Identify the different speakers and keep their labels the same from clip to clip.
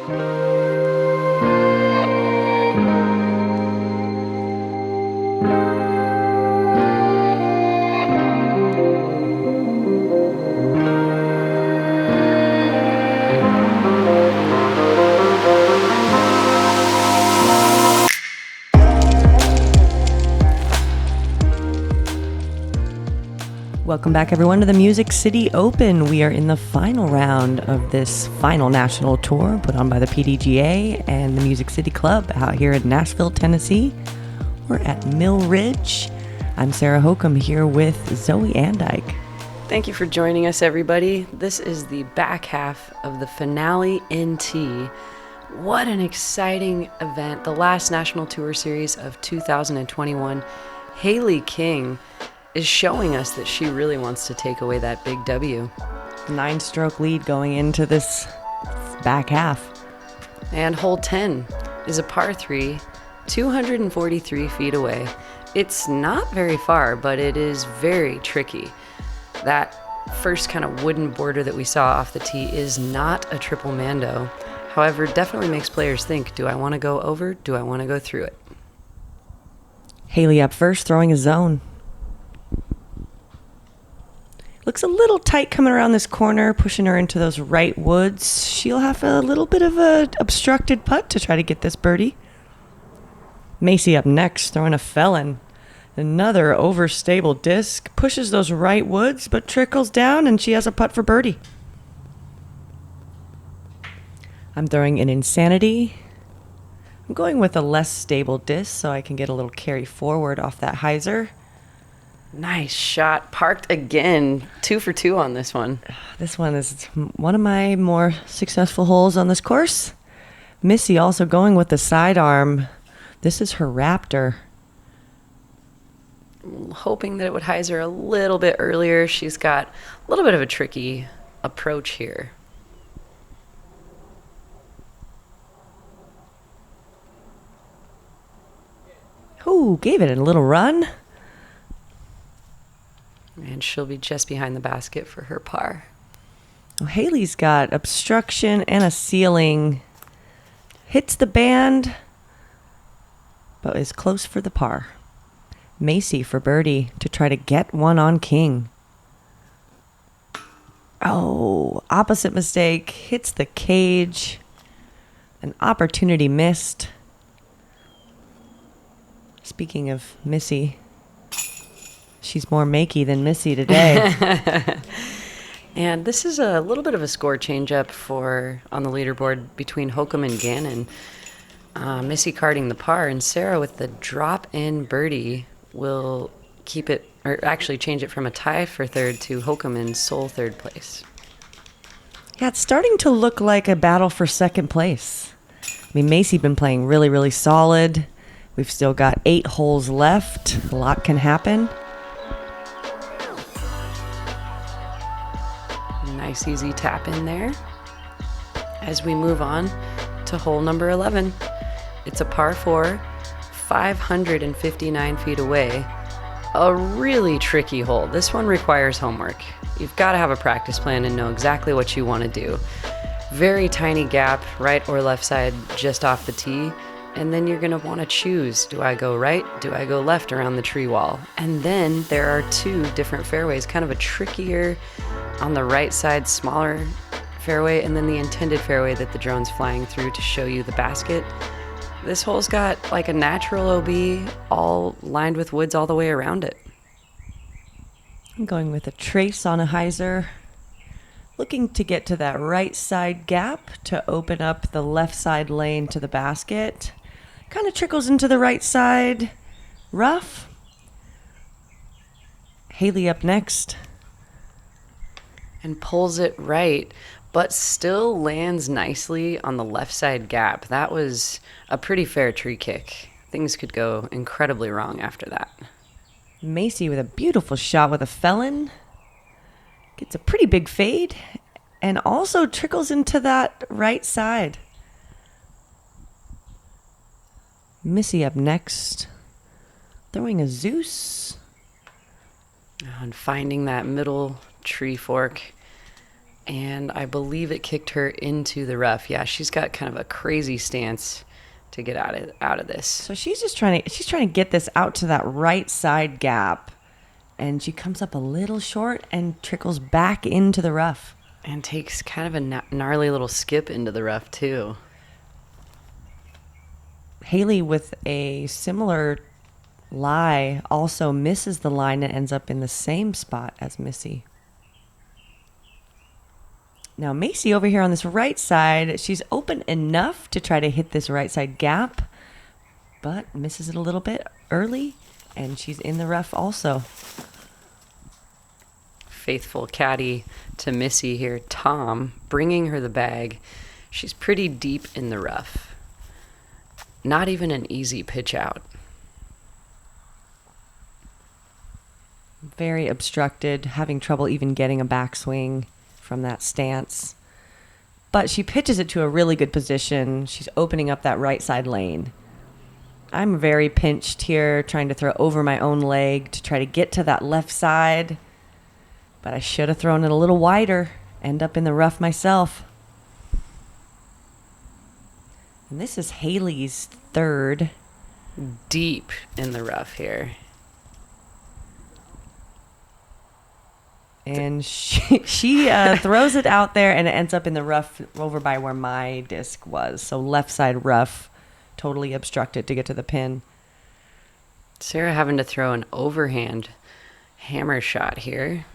Speaker 1: Welcome back, everyone, to the Music City Open. We are in the final round of this final national tour put on by the PDGA and the Music City Club out here in Nashville, Tennessee. We're at Mill Ridge. I'm Sarah Hokom here with Zoe Andike.
Speaker 2: Thank you for joining us, everybody. This is the back half of the finale NT. What an exciting event. The last national tour series of 2021. Hailey King is showing us that she really wants to take away that big W.
Speaker 1: 9-stroke lead going into this back half.
Speaker 2: And hole 10 is a par 3, 243 feet away. It's not very far, but it is very tricky. That first kind of wooden border that we saw off the tee is not a triple mando. However, definitely makes players think, do I want to go over? Do I want to go through it?
Speaker 1: Hailey up first, throwing a zone. Looks a little tight coming around this corner, pushing her into those right woods. She'll have a little bit of an obstructed putt to try to get this birdie. Macy up next, throwing a felon. Another overstable disc, pushes those right woods, but trickles down, and she has a putt for birdie. I'm throwing an Insanity. I'm going with a less stable disc so I can get a little carry forward off that hyzer.
Speaker 2: Nice shot. Parked again. 2 for 2 on this one.
Speaker 1: This one is one of my more successful holes on this course. Missy also going with the sidearm. This is her Raptor.
Speaker 2: Hoping that it would hyzer a little bit earlier. She's got a little bit of a tricky approach here.
Speaker 1: Ooh, gave it a little run.
Speaker 2: And she'll be just behind the basket for her par.
Speaker 1: Well, Hailey's got obstruction and a ceiling. Hits the band, but is close for the par. Macy for birdie to try to get one on King. Oh, opposite mistake. Hits the cage. An opportunity missed. Speaking of Missy, she's more makey than Missy today.
Speaker 2: And this is a little bit of a score change-up on the leaderboard between Hokom and Gannon. Missy carding the par, and Sarah with the drop-in birdie will keep it, or actually change it from a tie for third to Hokom in sole third place.
Speaker 1: Yeah, it's starting to look like a battle for second place. I mean, Macy been playing really, really solid. We've still got 8 holes left. A lot can happen.
Speaker 2: Nice easy tap in there. As we move on to hole number 11. It's a par 4, 559 feet away. A really tricky hole. This one requires homework. You've got to have a practice plan and know exactly what you want to do. Very tiny gap, right or left side, just off the tee. And then you're going to want to choose, do I go right, do I go left around the tree wall? And then there are 2 different fairways, kind of a trickier on the right side, smaller fairway, and then the intended fairway that the drone's flying through to show you the basket. This hole's got like a natural OB all lined with woods all the way around it.
Speaker 1: I'm going with a trace on a hyzer. Looking to get to that right side gap to open up the left side lane to the basket. Kind of trickles into the right side rough. Hailey up next.
Speaker 2: And pulls it right, but still lands nicely on the left side gap. That was a pretty fair tree kick. Things could go incredibly wrong after that.
Speaker 1: Macy with a beautiful shot with a felon. Gets a pretty big fade and also trickles into that right side. Missy up next, throwing a Zeus.
Speaker 2: And finding that middle tree fork. And I believe it kicked her into the rough. Yeah, she's got kind of a crazy stance to get out of this.
Speaker 1: So she's trying to get this out to that right side gap, and she comes up a little short and trickles back into the rough.
Speaker 2: And takes kind of a gnarly little skip into the rough, too.
Speaker 1: Haley, with a similar lie, also misses the line and ends up in the same spot as Missy. Now, Macy over here on this right side, she's open enough to try to hit this right side gap, but misses it a little bit early, and she's in the rough also.
Speaker 2: Faithful caddy to Missy here, Tom, bringing her the bag. She's pretty deep in the rough. Not even an easy pitch out.
Speaker 1: Very obstructed, having trouble even getting a backswing from that stance. But she pitches it to a really good position. She's opening up that right side lane. I'm very pinched here, trying to throw over my own leg to try to get to that left side. But I should have thrown it a little wider, end up in the rough myself. And this is Haley's third.
Speaker 2: Deep in the rough here.
Speaker 1: And she throws it out there, and it ends up in the rough over by where my disc was. So left side rough, totally obstructed to get to the pin.
Speaker 2: Sarah having to throw an overhand hammer shot here.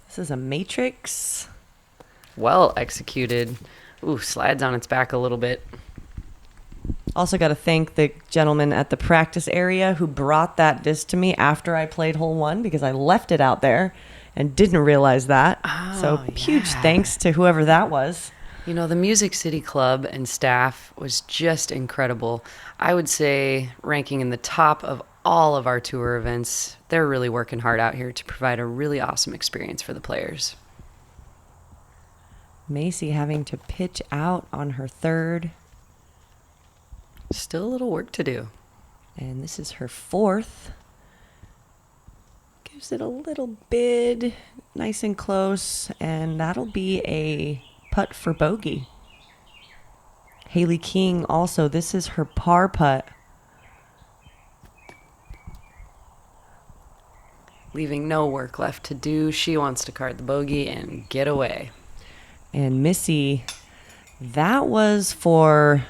Speaker 1: This is a matrix.
Speaker 2: Well executed. Ooh, slides on its back a little bit.
Speaker 1: Also got to thank the gentleman at the practice area who brought that disc to me after I played hole one, because I left it out there and didn't realize that.
Speaker 2: Oh,
Speaker 1: so huge thanks to whoever that was.
Speaker 2: You know, the Music City Club and staff was just incredible. I would say ranking in the top of all of our tour events. They're really working hard out here to provide a really awesome experience for the players.
Speaker 1: Macy having to pitch out on her third.
Speaker 2: Still a little work to do.
Speaker 1: And this is her fourth. Gives it a little bid, nice and close, and that'll be a putt for bogey. Haley King also, this is her par putt.
Speaker 2: Leaving no work left to do. She wants to card the bogey and get away.
Speaker 1: And Missy, that was for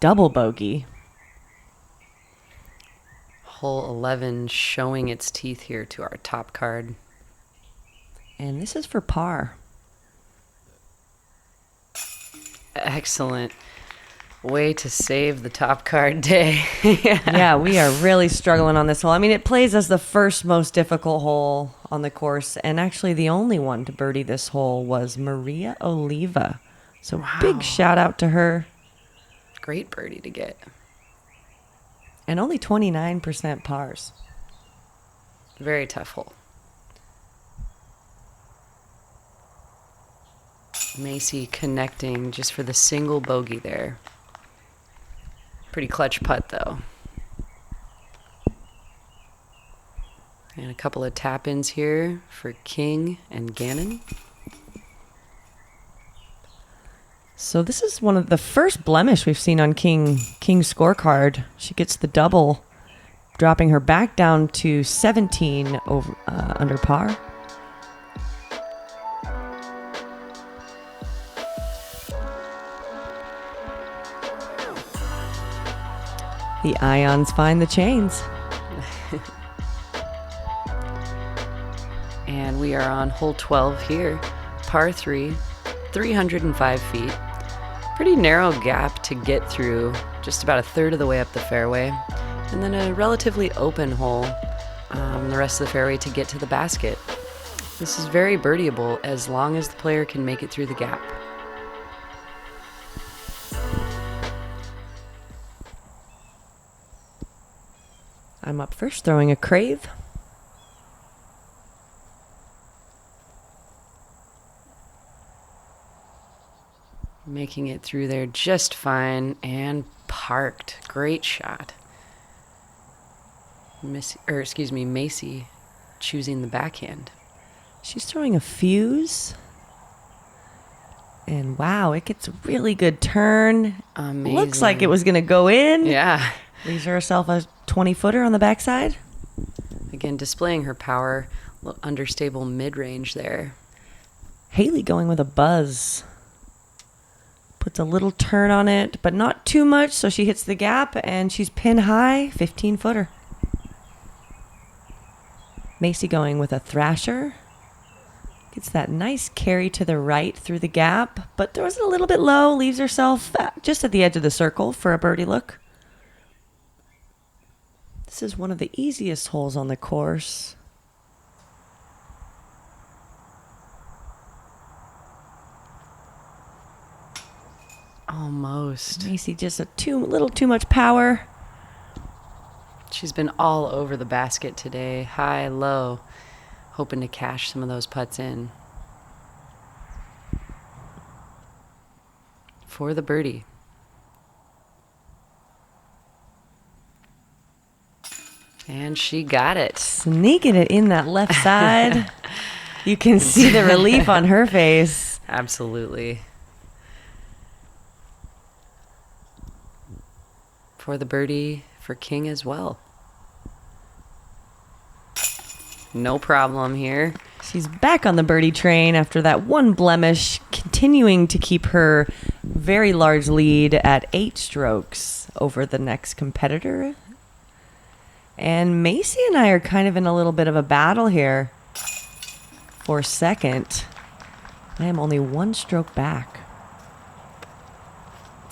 Speaker 1: double bogey.
Speaker 2: Hole 11 showing its teeth here to our top card.
Speaker 1: And this is for par.
Speaker 2: Excellent way to save the top card day.
Speaker 1: Yeah, we are really struggling on this hole. I mean, it plays as the first most difficult hole on the course, and actually the only one to birdie this hole was Maria Oliva. So
Speaker 2: Wow.
Speaker 1: Big shout out to her.
Speaker 2: Great birdie to get.
Speaker 1: And only 29% pars.
Speaker 2: Very tough hole. Macy connecting just for the single bogey there. Pretty clutch putt, though. And a couple of tap-ins here for King and Gannon.
Speaker 1: So this is one of the first blemish we've seen on King's scorecard. She gets the double, dropping her back down to 17 over under par. The ions find the chains.
Speaker 2: And we are on hole 12 here, par 3, 305 feet. Pretty narrow gap to get through, just about a third of the way up the fairway. And then a relatively open hole, the rest of the fairway to get to the basket. This is very birdieable as long as the player can make it through the gap.
Speaker 1: I'm up first, throwing a crave.
Speaker 2: Making it through there just fine and parked. Great shot. Macy choosing the backhand.
Speaker 1: She's throwing a fuse. And wow, it gets a really good turn.
Speaker 2: Amazing.
Speaker 1: Looks like it was going to go in.
Speaker 2: Yeah.
Speaker 1: Leaves herself a 20-footer on the backside.
Speaker 2: Again, displaying her power. Understable mid-range there.
Speaker 1: Haley going with a buzz. Puts a little turn on it, but not too much, so she hits the gap, and she's pin high, 15-footer. Macy going with a thrasher. Gets that nice carry to the right through the gap, but throws it a little bit low, leaves herself just at the edge of the circle for a birdie look. This is one of the easiest holes on the course.
Speaker 2: Almost.
Speaker 1: Macy just a little too much power.
Speaker 2: She's been all over the basket today, high, low, hoping to cash some of those putts in. For the birdie. And she got it.
Speaker 1: Sneaking it in that left side. You can see the relief on her face.
Speaker 2: Absolutely. For the birdie, for King as well. No problem here.
Speaker 1: She's back on the birdie train after that one blemish, continuing to keep her very large lead at 8 strokes over the next competitor. And Macy and I are kind of in a little bit of a battle here for second. I am only 1 stroke back.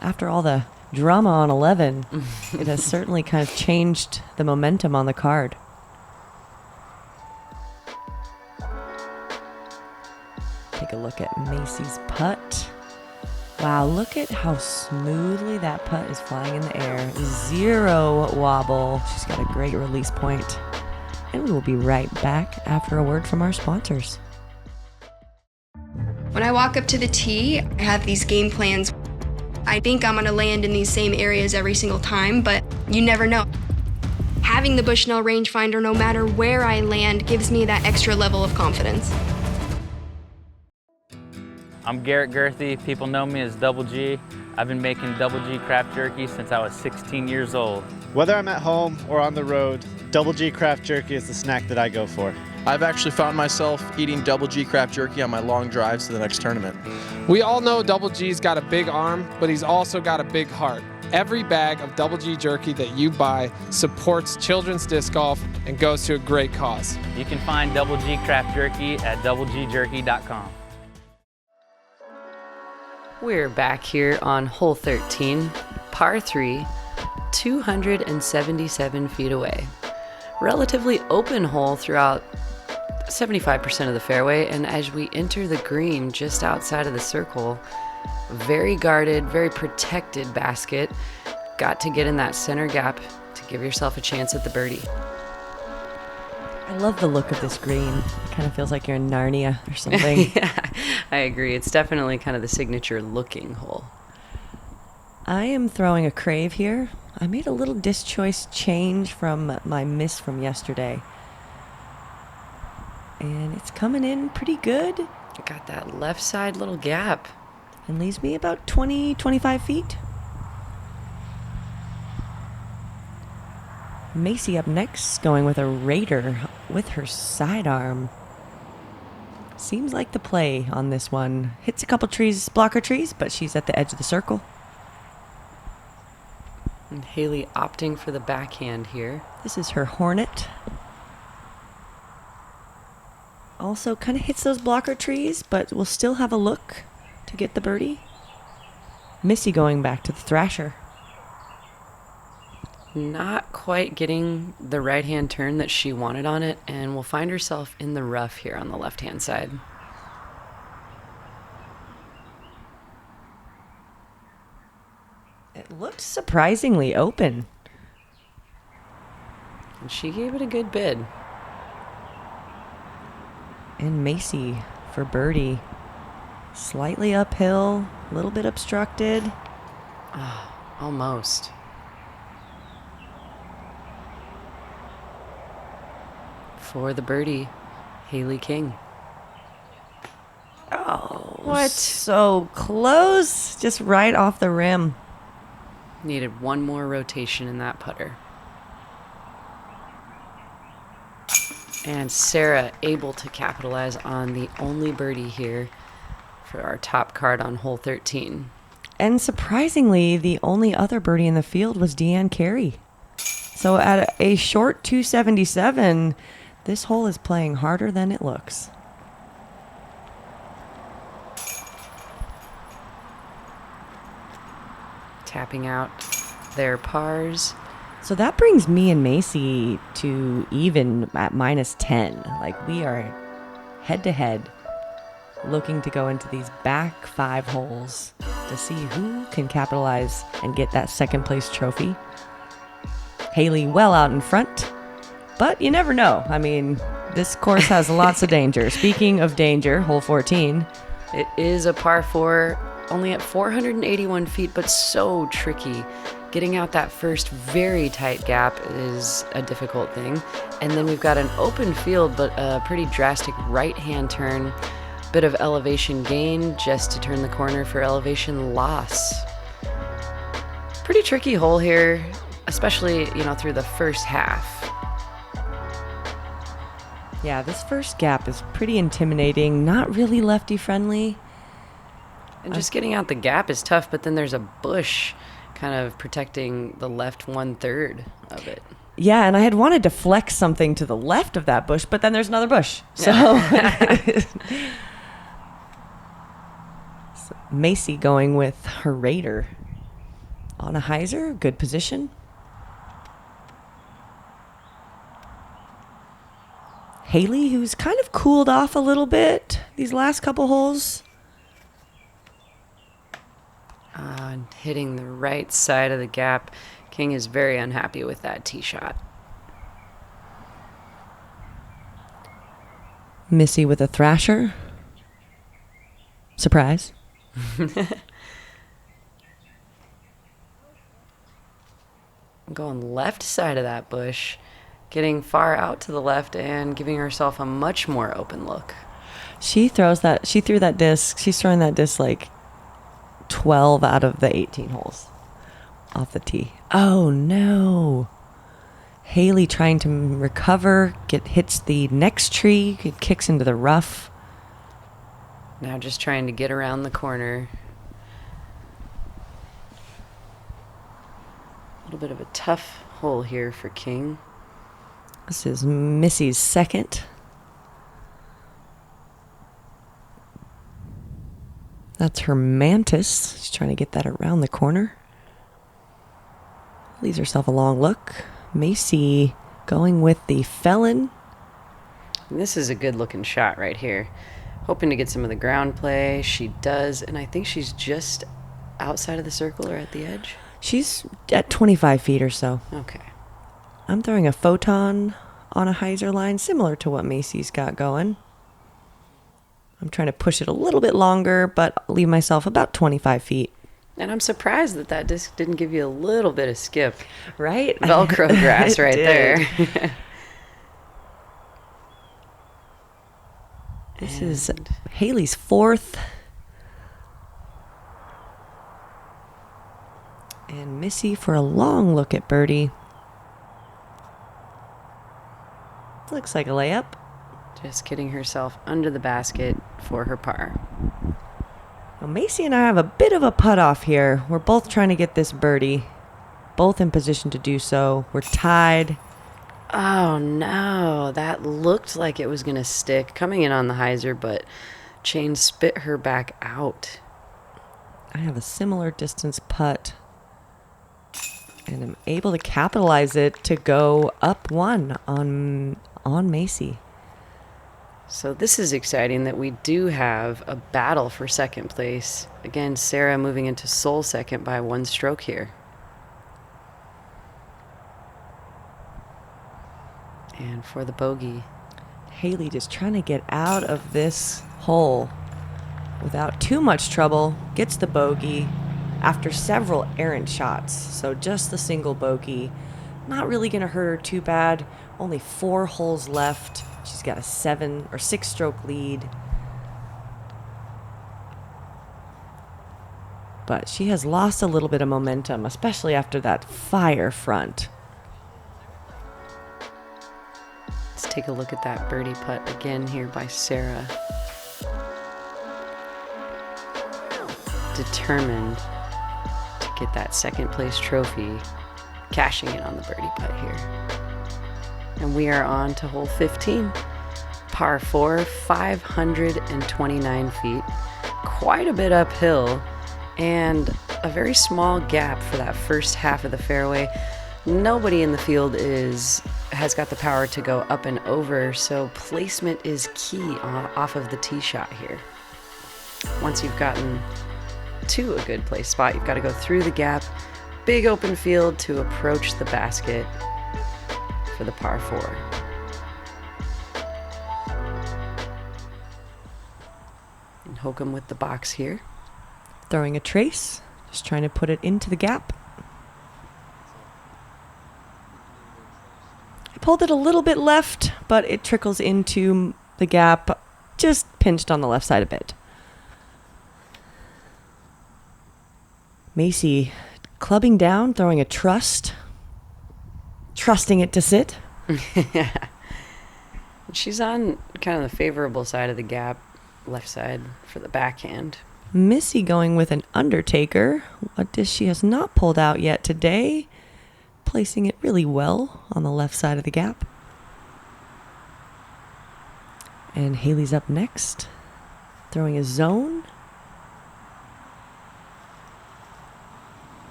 Speaker 1: After all the drama on 11, it has certainly kind of changed the momentum on the card. Take a look at Macy's putt. Wow, look at how smoothly that putt is flying in the air. 0 wobble. She's got a great release point. And we will be right back after a word from our sponsors.
Speaker 3: When I walk up to the tee, I have these game plans. I think I'm going to land in these same areas every single time, but you never know. Having the Bushnell rangefinder, no matter where I land, gives me that extra level of confidence.
Speaker 4: I'm Garrett Girthy. People know me as Double G. I've been making Double G craft jerky since I was 16 years old.
Speaker 5: Whether I'm at home or on the road, Double G craft jerky is the snack that I go for.
Speaker 6: I've actually found myself eating Double G craft jerky on my long drives to the next tournament.
Speaker 7: We all know Double G's got a big arm, but he's also got a big heart. Every bag of Double G jerky that you buy supports children's disc golf and goes to a great cause.
Speaker 4: You can find Double G craft jerky at doublegjerky.com.
Speaker 2: We're back here on hole 13, par 3, 277 feet away. Relatively open hole throughout 75% of the fairway, and as we enter the green just outside of the circle, very guarded, very protected basket. Got to get in that center gap to give yourself a chance at the birdie.
Speaker 1: I love the look of this green. Kind of feels like you're in Narnia or something.
Speaker 2: Yeah, I agree. It's definitely kind of the signature looking hole.
Speaker 1: I am throwing a crave here. I made a little disc choice change from my miss from yesterday. And it's coming in pretty good.
Speaker 2: Got that left side little gap.
Speaker 1: And leaves me about 20, 25 feet. Macy up next, going with a Raider with her sidearm. Seems like the play on this one. Hits a couple trees, blocker trees, but she's at the edge of the circle.
Speaker 2: And Haley opting for the backhand here.
Speaker 1: This is her Hornet. Also kind of hits those blocker trees, but will still have a look to get the birdie. Missy going back to the Thrasher.
Speaker 2: Not quite getting the right-hand turn that she wanted on it, and will find herself in the rough here on the left-hand side.
Speaker 1: It looked surprisingly open.
Speaker 2: And she gave it a good bid.
Speaker 1: And Macy for birdie. Slightly uphill, a little bit obstructed.
Speaker 2: Almost. For the birdie, Haley King.
Speaker 1: Oh,
Speaker 2: What?
Speaker 1: so close. Just right off the rim.
Speaker 2: Needed one more rotation in that putter. And Sarah able to capitalize on the only birdie here for our top card on hole 13.
Speaker 1: And surprisingly, the only other birdie in the field was Deanne Carey. So at a short 277, this hole is playing harder than it looks.
Speaker 2: Tapping out their pars.
Speaker 1: So that brings me and Macy to even at -10. Like, we are head to head looking to go into these back 5 holes to see who can capitalize and get that second place trophy. Haley well out in front, but you never know. I mean, this course has lots of danger. Speaking of danger, hole 14.
Speaker 2: It is a par 4, only at 481 feet, but so tricky. Getting out that first very tight gap is a difficult thing. And then we've got an open field, but a pretty drastic right-hand turn. Bit of elevation gain just to turn the corner for elevation loss. Pretty tricky hole here, especially, through the first half.
Speaker 1: Yeah, this first gap is pretty intimidating, not really lefty friendly.
Speaker 2: And just getting out the gap is tough, but then there's a bush kind of protecting the left 1/3 of it.
Speaker 1: Yeah, and I had wanted to flex something to the left of that bush, but then there's another bush. So, So Macy going with her Raider on a hyzer, good position. Haley, who's kind of cooled off a little bit these last couple holes.
Speaker 2: Hitting the right side of the gap. King is very unhappy with that tee shot.
Speaker 1: Missy with a thrasher. Surprise.
Speaker 2: Going left side of that bush, getting far out to the left and giving herself a much more open look.
Speaker 1: She threw that disc. She's throwing that disc like 12 out of the 18 holes off the tee. Oh no. Haley trying to recover, hits the next tree, kicks into the rough.
Speaker 2: Now just trying to get around the corner. A little bit of a tough hole here for King.
Speaker 1: This is Missy's second. That's her Mantis. She's trying to get that around the corner. Leaves herself a long look. Macy going with the Felon.
Speaker 2: And this is a good looking shot right here. Hoping to get some of the ground play. She does, and I think she's just outside of the circle or at the edge.
Speaker 1: She's at 25 feet or so.
Speaker 2: Okay.
Speaker 1: I'm throwing a photon on a hyzer line similar to what Macy's got going. I'm trying to push it a little bit longer, but leave myself about 25 feet.
Speaker 2: And I'm surprised that disc didn't give you a little bit of skip.
Speaker 1: Right?
Speaker 2: Velcro grass right there.
Speaker 1: This is Haley's fourth. And Missy for a long look at Birdie. Looks like a layup.
Speaker 2: Just getting herself under the basket for her par.
Speaker 1: Well, Macy and I have a bit of a putt off here. We're both trying to get this birdie. Both in position to do so. We're tied.
Speaker 2: Oh no, that looked like it was going to stick. Coming in on the hyzer, but Chain spit her back out.
Speaker 1: I have a similar distance putt. And I'm able to capitalize it to go up one on Macy.
Speaker 2: So this is exciting that we do have a battle for second place. Again, Sarah moving into sole second by 1 stroke here. And for the bogey.
Speaker 1: Haley just trying to get out of this hole without too much trouble. Gets the bogey after several errant shots. So just the single bogey. Not really going to hurt her too bad. Only 4 holes left. She's got a 7 or 6 stroke lead. but she has lost a little bit of momentum, especially after that fire front.
Speaker 2: Let's take a look at that birdie putt again here by Sarah. Determined to get that second place trophy, cashing in on the birdie putt here. And we are on to hole 15. Par 4, 529 feet. Quite a bit uphill and a very small gap for that first half of the fairway. Nobody in the field has got the power to go up and over, so placement is key off of the tee shot here. Once you've gotten to a good place spot, you've got to go through the gap, big open field to approach the basket for the par 4. And Hokom with the box here.
Speaker 1: Throwing a trace, just trying to put it into the gap. I pulled it a little bit left, but it trickles into the gap, just pinched on the left side a bit. Macy clubbing down, throwing a trust, trusting it to sit.
Speaker 2: Yeah. She's on kind of the favorable side of the gap, left side for the backhand.
Speaker 1: Missy going with an undertaker. A dish she has not pulled out yet today. Placing it really well on the left side of the gap. And Haley's up next. Throwing a zone.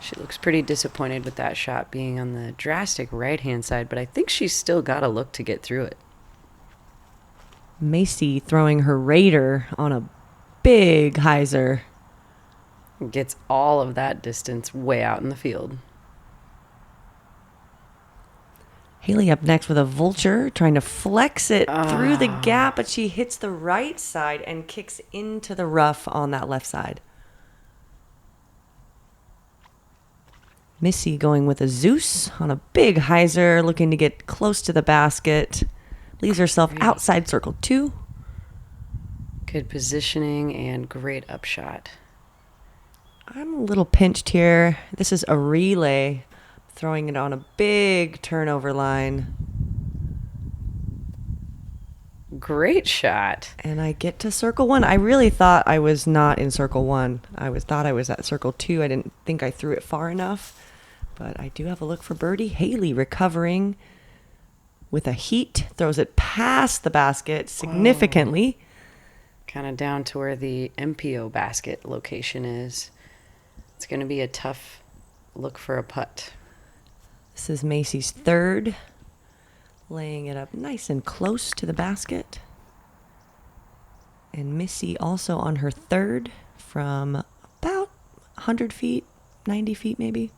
Speaker 2: She looks pretty disappointed with that shot being on the drastic right-hand side, but I think she's still got a look to get through it.
Speaker 1: Macy throwing her Raider on a big hyzer.
Speaker 2: Gets all of that distance way out in the field.
Speaker 1: Haley up next with a vulture, trying to flex it through the gap, but she hits the right side and kicks into the rough on that left side. Missy going with a Zeus on a big hyzer, looking to get close to the basket. Leaves herself outside circle 2.
Speaker 2: Good positioning and great upshot.
Speaker 1: I'm a little pinched here. This is a relay. Throwing it on a big turnover line.
Speaker 2: Great shot.
Speaker 1: And I get to circle 1. I really thought I was not in circle 1. Thought I was at circle 2. I didn't think I threw it far enough. But I do have a look for birdie. Haley recovering with a heat. Throws it past the basket significantly.
Speaker 2: Kind of down to where the MPO basket location is. It's going to be a tough look for a putt.
Speaker 1: This is Macy's third. Laying it up nice and close to the basket. And Missy also on her third from about 100 feet, 90 feet maybe.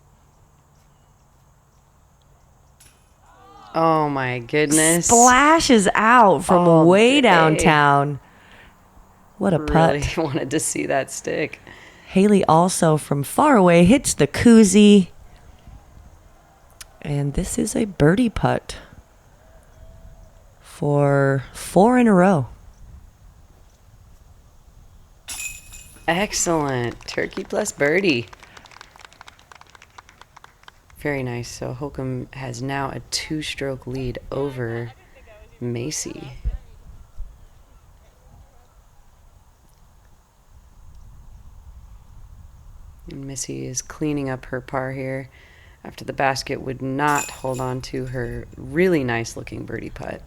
Speaker 2: Oh my goodness.
Speaker 1: Splashes out from way downtown. What a putt.
Speaker 2: Really wanted to see that stick.
Speaker 1: Haley also from far away hits the koozie. And this is a birdie putt for 4 in a row.
Speaker 2: Excellent. Turkey plus birdie. Very nice. So Hokom has now a 2-stroke lead over Macy. And Missy is cleaning up her par here after the basket would not hold on to her really nice looking birdie putt.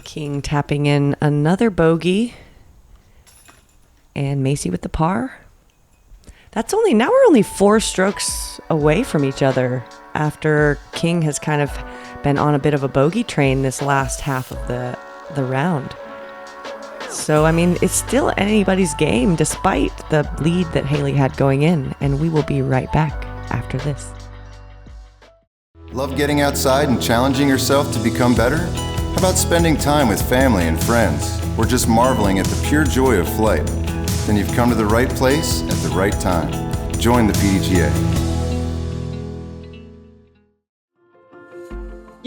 Speaker 1: King tapping in another bogey. And Macy with the par. Now we're only 4 strokes away from each other after King has kind of been on a bit of a bogey train this last half of the round. So, I mean, it's still anybody's game despite the lead that Haley had going in. And we will be right back after this.
Speaker 8: Love getting outside and challenging yourself to become better? How about spending time with family and friends, or just marveling at the pure joy of flight? Then you've come to the right place at the right time. Join the PDGA.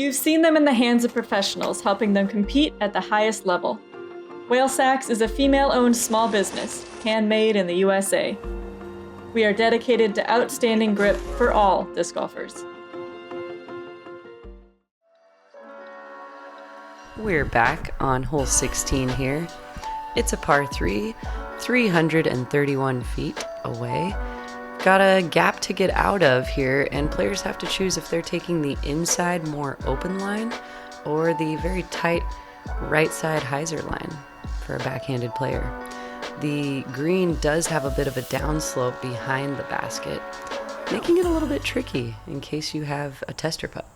Speaker 9: You've seen them in the hands of professionals, helping them compete at the highest level. Whale Sacks is a female-owned small business, handmade in the USA. We are dedicated to outstanding grip for all disc golfers.
Speaker 2: We're back on hole 16 here. It's a par 3, 331 feet away. Got a gap to get out of here, and players have to choose if they're taking the inside, more open line or the very tight right side hyzer line for a backhanded player. The green does have a bit of a downslope behind the basket, making it a little bit tricky in case you have a tester putt.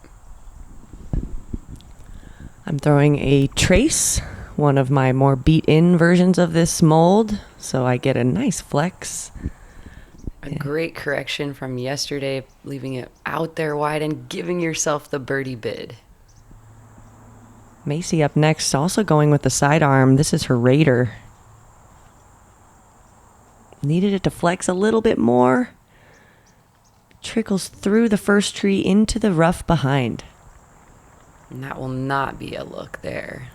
Speaker 1: I'm throwing a trace, one of my more beat-in versions of this mold, so I get a nice flex.
Speaker 2: A great correction from yesterday, leaving it out there wide and giving yourself the birdie bid.
Speaker 1: Macy up next, also going with the sidearm. This is her Raider. Needed it to flex a little bit more. Trickles through the first tree into the rough behind.
Speaker 2: And that will not be a look there.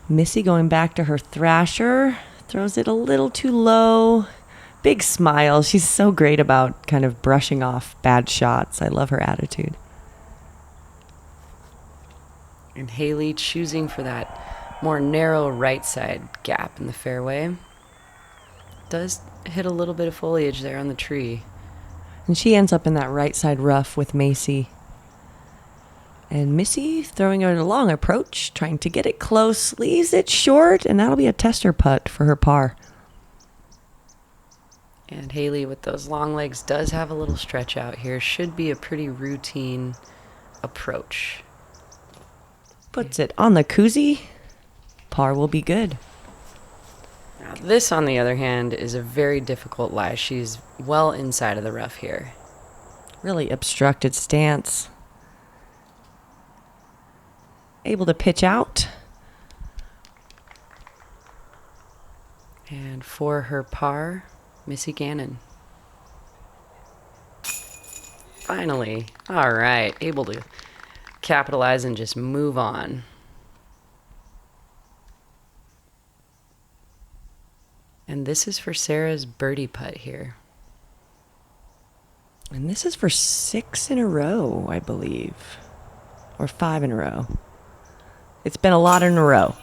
Speaker 1: Missy going back to her Thrasher. Throws it a little too low. Big smile. She's so great about kind of brushing off bad shots. I love her attitude.
Speaker 2: And Haley choosing for that more narrow right side gap in the fairway. Does hit a little bit of foliage there on the tree.
Speaker 1: And she ends up in that right side rough with Macy. And Missy throwing it a long approach, trying to get it close, leaves it short, and that'll be a tester putt for her par.
Speaker 2: And Haley with those long legs does have a little stretch out here. Should be a pretty routine approach.
Speaker 1: Puts it on the koozie. Par will be good.
Speaker 2: Now this, on the other hand, is a very difficult lie. She's well inside of the rough here.
Speaker 1: Really obstructed stance. Able to pitch out.
Speaker 2: And for her par, Missy Gannon. Finally. All right. Able to capitalize and just move on. And this is for Sarah's birdie putt here.
Speaker 1: And this is for 6 in a row, I believe. Or 5 in a row. It's been a lot in a row.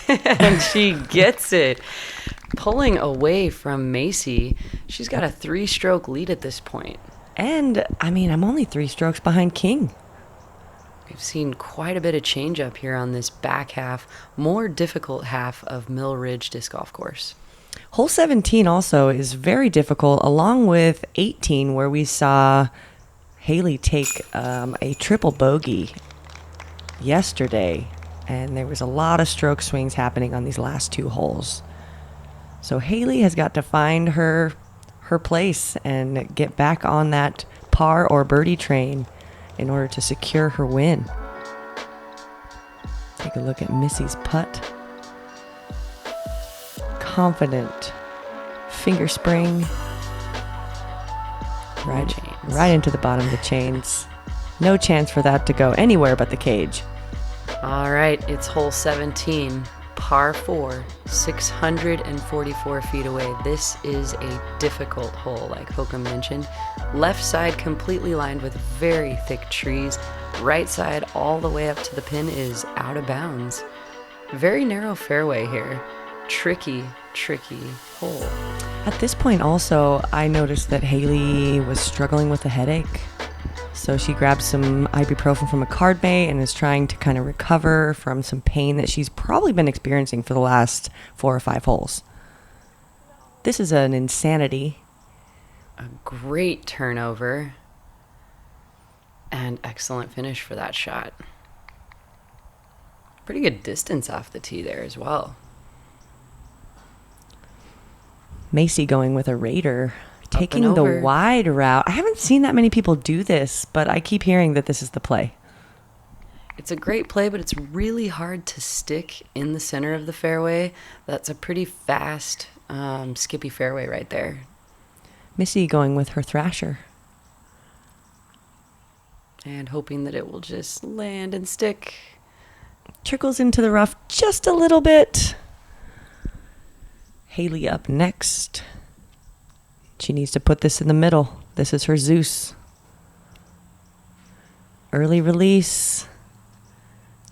Speaker 2: And she gets it. Pulling away from Macy. She's got a 3-stroke lead at this point.
Speaker 1: And, I mean, I'm only 3 strokes behind King.
Speaker 2: We've seen quite a bit of change up here on this back half, more difficult half of Mill Ridge Disc Golf Course.
Speaker 1: Hole 17 also is very difficult, along with 18, where we saw Haley take a triple bogey yesterday. And there was a lot of stroke swings happening on these last 2 holes. So Haley has got to find her place and get back on that par or birdie train in order to secure her win. Take a look at Missy's putt. Confident. Finger spring. Right into the bottom of the chains. No chance for that to go anywhere but the cage.
Speaker 2: All right, it's hole 17, par 4, 644 feet away. This is a difficult hole, like Hokom mentioned. Left side completely lined with very thick trees. Right side all the way up to the pin is out of bounds. Very narrow fairway here. Tricky hole.
Speaker 1: At this point also, I noticed that Haley was struggling with a headache. So she grabbed some ibuprofen from a card mate and is trying to kind of recover from some pain that she's probably been experiencing for the last 4 or 5 holes. This is an insanity.
Speaker 2: A great turnover. And excellent finish for that shot. Pretty good distance off the tee there as well.
Speaker 1: Macy going with a Raider. Taking the wide route. I haven't seen that many people do this, but I keep hearing that this is the play.
Speaker 2: It's a great play, but it's really hard to stick in the center of the fairway. That's a pretty fast, skippy fairway right there.
Speaker 1: Missy going with her Thrasher.
Speaker 2: And hoping that it will just land and stick.
Speaker 1: Trickles into the rough just a little bit. Haley up next. She needs to put this in the middle. This is her Zeus. Early release.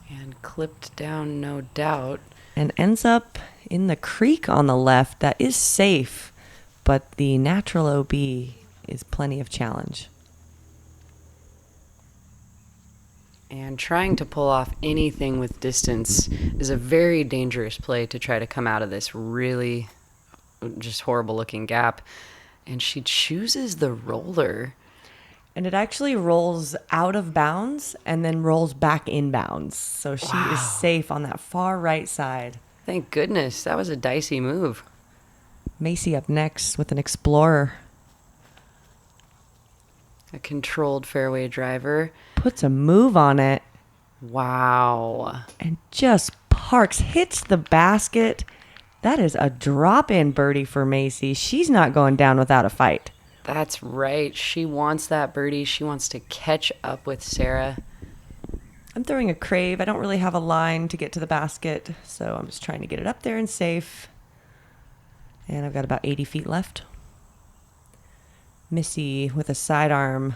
Speaker 2: And clipped down, no doubt.
Speaker 1: And ends up in the creek on the left. That is safe, but the natural OB is plenty of challenge.
Speaker 2: And trying to pull off anything with distance is a very dangerous play to try to come out of this really just horrible looking gap. And she chooses the roller.
Speaker 1: And it actually rolls out of bounds and then rolls back in bounds. So she is safe on that far right side.
Speaker 2: Thank goodness. That was a dicey move.
Speaker 1: Macy up next with an Explorer.
Speaker 2: A controlled fairway driver.
Speaker 1: Puts a move on it.
Speaker 2: Wow.
Speaker 1: And just parks, hits the basket. That is a drop-in birdie for Macy. She's not going down without a fight.
Speaker 2: That's right. She wants that birdie. She wants to catch up with Sarah.
Speaker 1: I'm throwing a crave. I don't really have a line to get to the basket, so I'm just trying to get it up there and safe. And I've got about 80 feet left. Missy with a sidearm.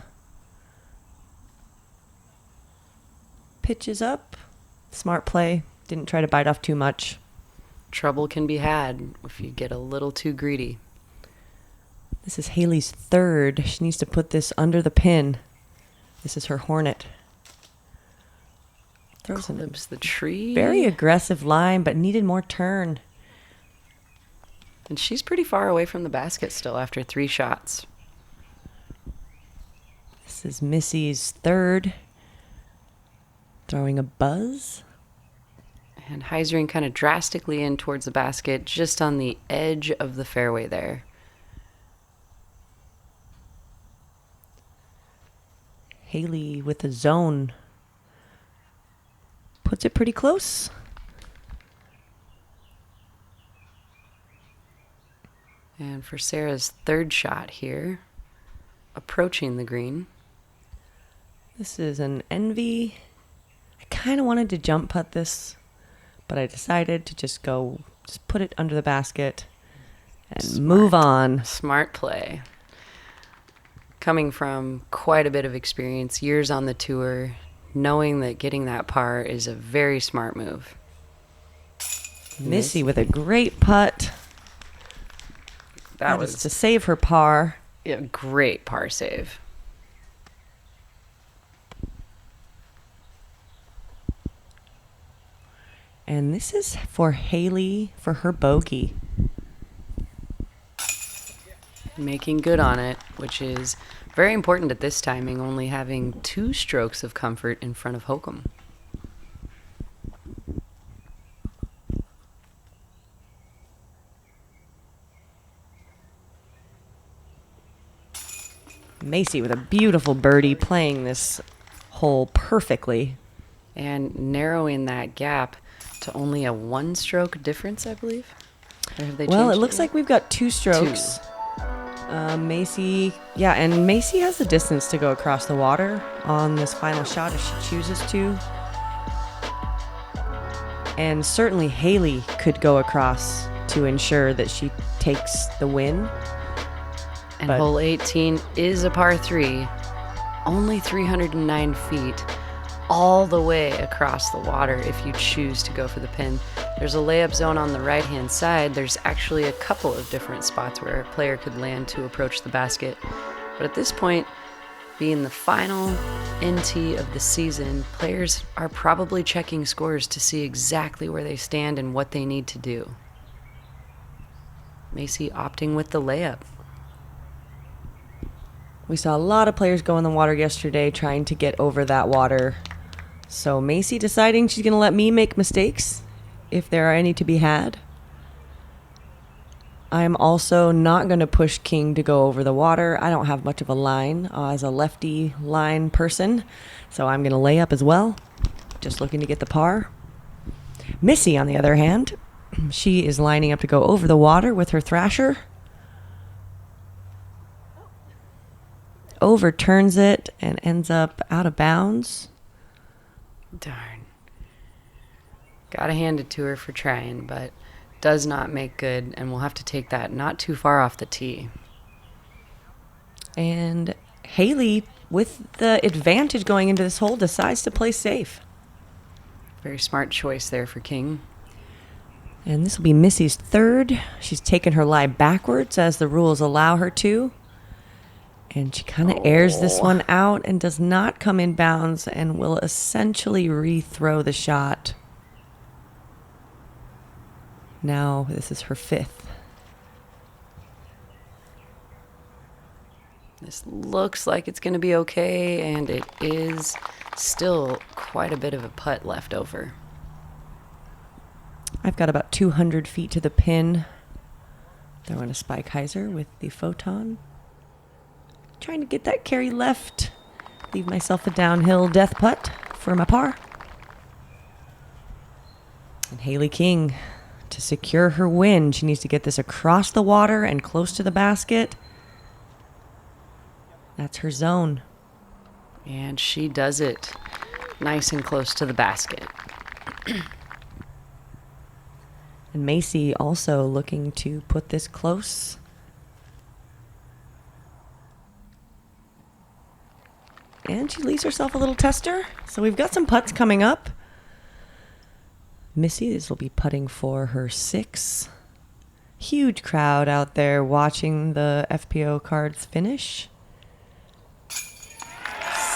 Speaker 1: Pitches up. Smart play. Didn't try to bite off too much.
Speaker 2: Trouble can be had if you get a little too greedy.
Speaker 1: This is Haley's third. She needs to put this under the pin. This is her Hornet. Throws
Speaker 2: Clips the tree.
Speaker 1: Very aggressive line, but needed more turn.
Speaker 2: And she's pretty far away from the basket still after 3 shots.
Speaker 1: This is Missy's third. Throwing a buzz.
Speaker 2: And Heisering kind of drastically in towards the basket, just on the edge of the fairway there.
Speaker 1: Haley with a zone. Puts it pretty close.
Speaker 2: And for Sarah's third shot here, approaching the green.
Speaker 1: This is an Envy. I kind of wanted to jump putt this, but I decided to just put it under the basket and move on.
Speaker 2: Smart play. Coming from quite a bit of experience, years on the tour, knowing that getting that par is a very smart move.
Speaker 1: Missy with a great putt.
Speaker 2: That was
Speaker 1: to save her par.
Speaker 2: a great par save.
Speaker 1: And this is for Haley for her bogey.
Speaker 2: Making good on it, which is very important at this timing, only having 2 strokes of comfort in front of Hokom.
Speaker 1: Macy with a beautiful birdie playing this hole perfectly.
Speaker 2: And narrowing that gap to only a 1-stroke difference, I believe. Or have they
Speaker 1: Well,
Speaker 2: changed
Speaker 1: it looks like we've got 2 strokes. Macy, and Macy has the distance to go across the water on this final shot if she chooses to. And certainly Haley could go across to ensure that she takes the win.
Speaker 2: And hole 18 is a par 3, only 309 feet, all the way across the water if you choose to go for the pin. There's a layup zone on the right-hand side. There's actually a couple of different spots where a player could land to approach the basket. But at this point, being the final NT of the season, players are probably checking scores to see exactly where they stand and what they need to do. Macy opting with the layup.
Speaker 1: We saw a lot of players go in the water yesterday trying to get over that water. So Macy deciding she's going to let me make mistakes if there are any to be had. I'm also not going to push King to go over the water. I don't have much of a line as a lefty line person, so I'm going to lay up as well, just looking to get the par. Missy, on the other hand, she is lining up to go over the water with her Thrasher. overturns it and ends up out of bounds.
Speaker 2: Darn. Gotta hand it to her for trying, but does not make good, and we'll have to take that not too far off the tee.
Speaker 1: And Haley, with the advantage going into this hole, decides to play safe.
Speaker 2: Very smart choice there for King.
Speaker 1: And this will be Missy's third. She's taken her lie backwards as the rules allow her to. And she kind of airs this one out and does not come in bounds and will essentially rethrow the shot. Now this is her fifth.
Speaker 2: This looks like it's going to be okay, and it is still quite a bit of a putt left over.
Speaker 1: I've got about 200 feet to the pin. Throwing a spike hyzer with the photon. Trying to get that carry left. Leave myself a downhill death putt for my par. And Haley King, to secure her win, she needs to get this across the water and close to the basket. That's her zone.
Speaker 2: And she does it nice and close to the basket.
Speaker 1: And Macy also looking to put this close. And she leaves herself a little tester. So we've got some putts coming up. Missy, this will be putting for her 6. Huge crowd out there watching the FPO cards finish.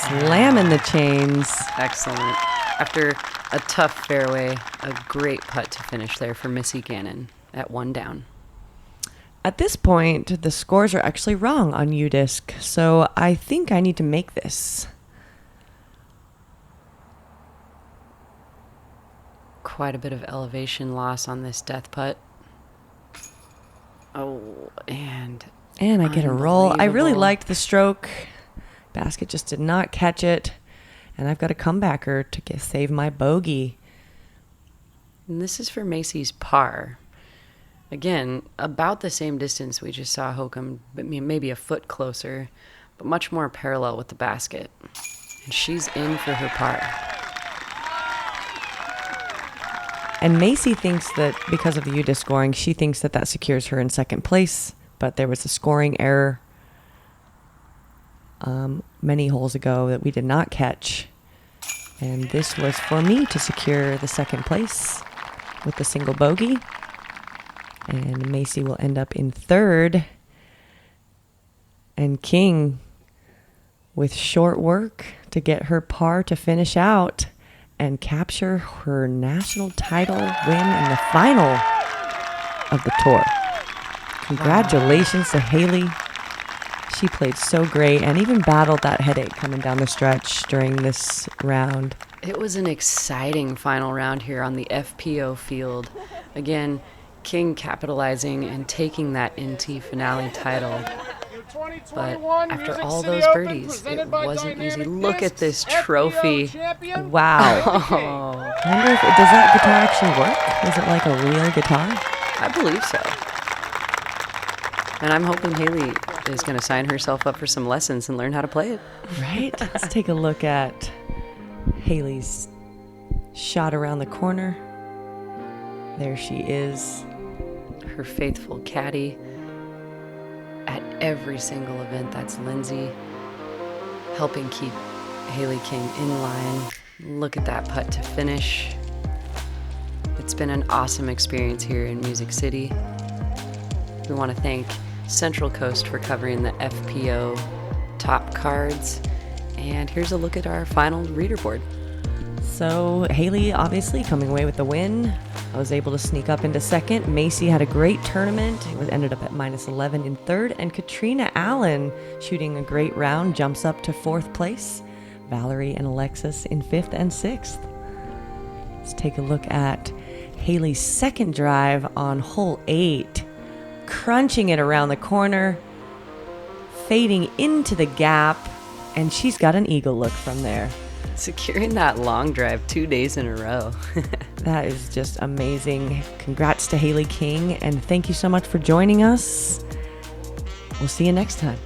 Speaker 1: Slamming the chains.
Speaker 2: Excellent. After a tough fairway, a great putt to finish there for Missy Gannon at 1 down.
Speaker 1: At this point, the scores are actually wrong on UDisc, so I think I need to make this.
Speaker 2: Quite a bit of elevation loss on this death putt. Oh, and
Speaker 1: I get a roll. I really
Speaker 2: unbelievable.
Speaker 1: liked the stroke. Basket just did not catch it. And I've got a comebacker to save my bogey.
Speaker 2: And this is for Macy's par. Again, about the same distance we just saw Hokom, but maybe a foot closer, but much more parallel with the basket. And she's in for her par.
Speaker 1: And Macy thinks that because of the UDisc scoring, she thinks that that secures her in second place. But there was a scoring error many holes ago that we did not catch. And this was for me to secure the second place with the single bogey. And Macy will end up in third. And King with short work to get her par to finish out and capture her national title win in the final of the tour. Congratulations to Haley. She played so great and even battled that headache coming down the stretch during this round.
Speaker 2: It was an exciting final round here on the FPO field. Again, King capitalizing and taking that NT finale title. But after all those birdies, it wasn't easy. Look at this trophy.
Speaker 1: Wow.
Speaker 2: Oh,
Speaker 1: I wonder if does that guitar actually work? Is it like a real guitar?
Speaker 2: I believe so. And I'm hoping Haley is going to sign herself up for some lessons and learn how to play it.
Speaker 1: Right? Let's take a look at Haley's shot around the corner. There she is.
Speaker 2: Her faithful caddy at every single event. That's Lindsay, helping keep Haley King in line. Look at that putt to finish. It's been an awesome experience here in Music City. We want to thank Central Coast for covering the FPO top cards. And here's a look at our final reader board.
Speaker 1: So Haley obviously coming away with the win. I was able to sneak up into second. Macy had a great tournament. It ended up at -11 in third. And Katrina Allen, shooting a great round, jumps up to fourth place. Valerie and Alexis in fifth and sixth. Let's take a look at Haley's second drive on hole 8. Crunching it around the corner, fading into the gap, and she's got an eagle look from there.
Speaker 2: Securing that long drive 2 days in a row.
Speaker 1: That is just amazing. Congrats to Haley King, and thank you so much for joining us. We'll see you next time.